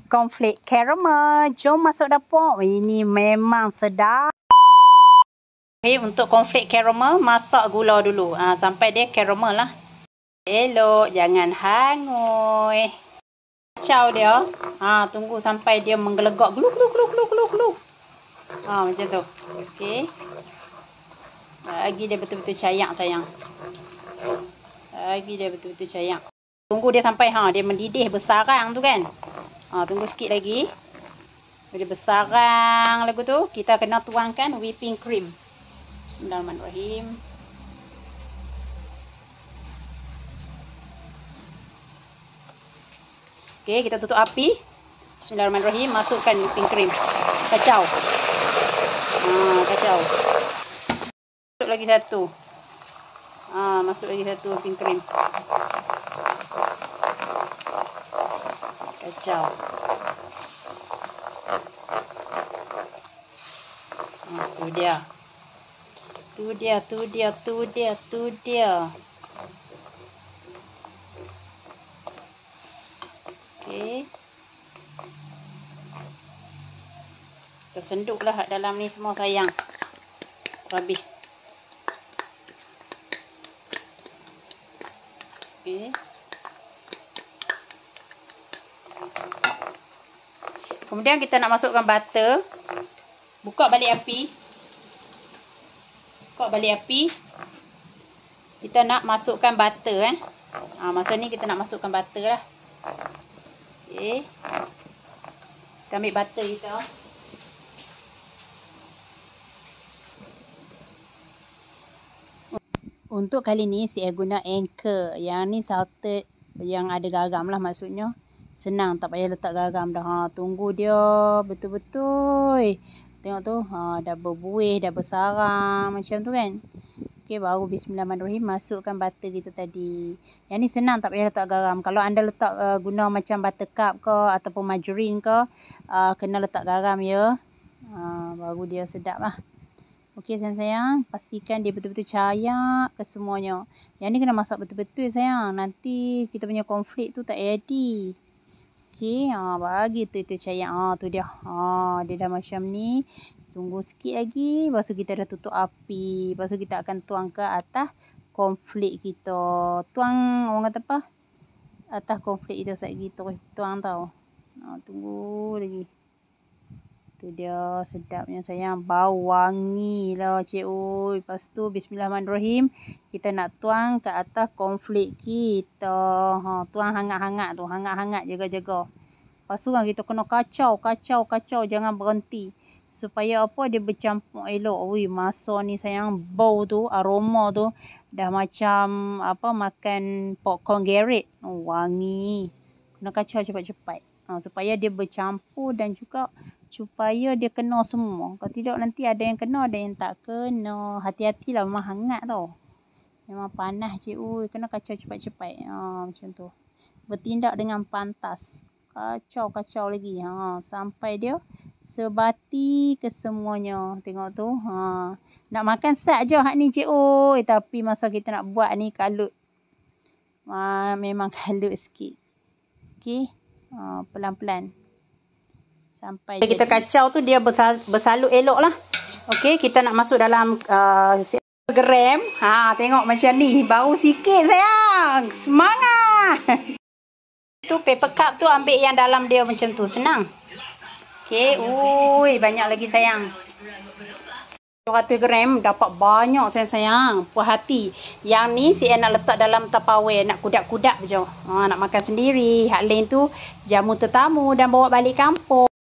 Cornflake caramel. Jom masuk dapur. Ini memang sedap. Okay, untuk cornflake caramel, masak gula dulu. Sampai dia caramel lah. Elok, jangan hangui. Kacau dia. Tunggu sampai dia menggelegak. Gluk, gluk, gluk, gluk, gluk, gluk. Macam tu. Okey. Lagi dia betul-betul cayak, sayang. Lagi dia betul-betul cayak. Tunggu dia sampai dia mendidih bersarang tu kan. Tunggu sikit lagi. Dia bersarang lagu tu, kita kena tuangkan whipping cream. Bismillahirrahmanirrahim. Okey, kita tutup api. Bismillahirrahmanirrahim. Masukkan whipping cream. Kacau. Kacau. Masuk lagi satu. Masuk lagi satu whipping cream. Kacau. Tu dia. Tu dia, tu dia, tu dia, tu dia. Okey. Tersenduklah dalam ni semua, sayang. Habis. Okey. Kemudian kita nak masukkan butter. Buka balik api. Buka balik api. Kita nak masukkan butter masa ni kita nak masukkan butter lah. Okey. Kita ambil butter kita. Untuk kali ni saya guna Anchor. Yang ni salted yang ada garam lah maksudnya. Senang, tak payah letak garam dah. Tunggu dia betul-betul. Tengok tu, dah berbuih, dah bersarang macam tu kan. Okey, baru bismillahirrahmanirrahim masukkan butter kita tadi. Yang ni senang, tak payah letak garam. Kalau anda letak guna macam buttercup ke ataupun margarine ke, kena letak garam ya. Baru dia sedap lah. Okey sayang-sayang, pastikan dia betul-betul cayak ke semuanya. Yang ni kena masak betul-betul sayang. Nanti kita punya cornflake tu tak eddy. Okey, bagi tu cayak. Tu dia. Dia dah macam ni. Tunggu sikit lagi. Lepas tu kita dah tutup api. Lepas tu kita akan tuang ke atas cornflake kita. Tuang, orang kata apa? Atas cornflake kita sekejap gitu. Tuang tau. Tunggu lagi. Tu dia sedapnya sayang. Bau wangi lah cik. Lepas tu bismillahirrahmanirrahim. Kita nak tuang ke atas cornflake kita. Tuang hangat-hangat tu. Hangat-hangat jaga-jaga. Lepas tu kan kita kena kacau. Jangan berhenti. Supaya apa, dia bercampur elok. Masa ni sayang, bau tu, aroma tu dah macam apa, makan popcorn Garrett. Wangi. Kena kacau cepat-cepat. Supaya dia bercampur dan juga supaya dia kena semua. Kalau tidak nanti ada yang kena, ada yang tak kena. Hati-hatilah, memang hangat tau. Memang panas cik. Kena kacau cepat-cepat. Macam tu. Bertindak dengan pantas. Kacau lagi. Sampai dia sebati ke semuanya. Tengok tu. Nak makan sat je hak ni cik. Tapi masa kita nak buat ni kalut. Memang kalut sikit. Okey. Pelan-pelan. Sampai kita kacau tu dia bersalut elok lah. Okey, kita nak masuk dalam gram. Tengok macam ni. Bau sikit sayang. Semangat. Tu paper cup tu ambil yang dalam dia macam tu. Senang. Okey. Banyak lagi sayang. 200 gram dapat banyak sayang. Puas hati. Yang ni saya nak letak dalam Tupperware. Nak kudak-kudak je. Nak makan sendiri. Hak lain tu jamu tetamu dan bawa balik kampung.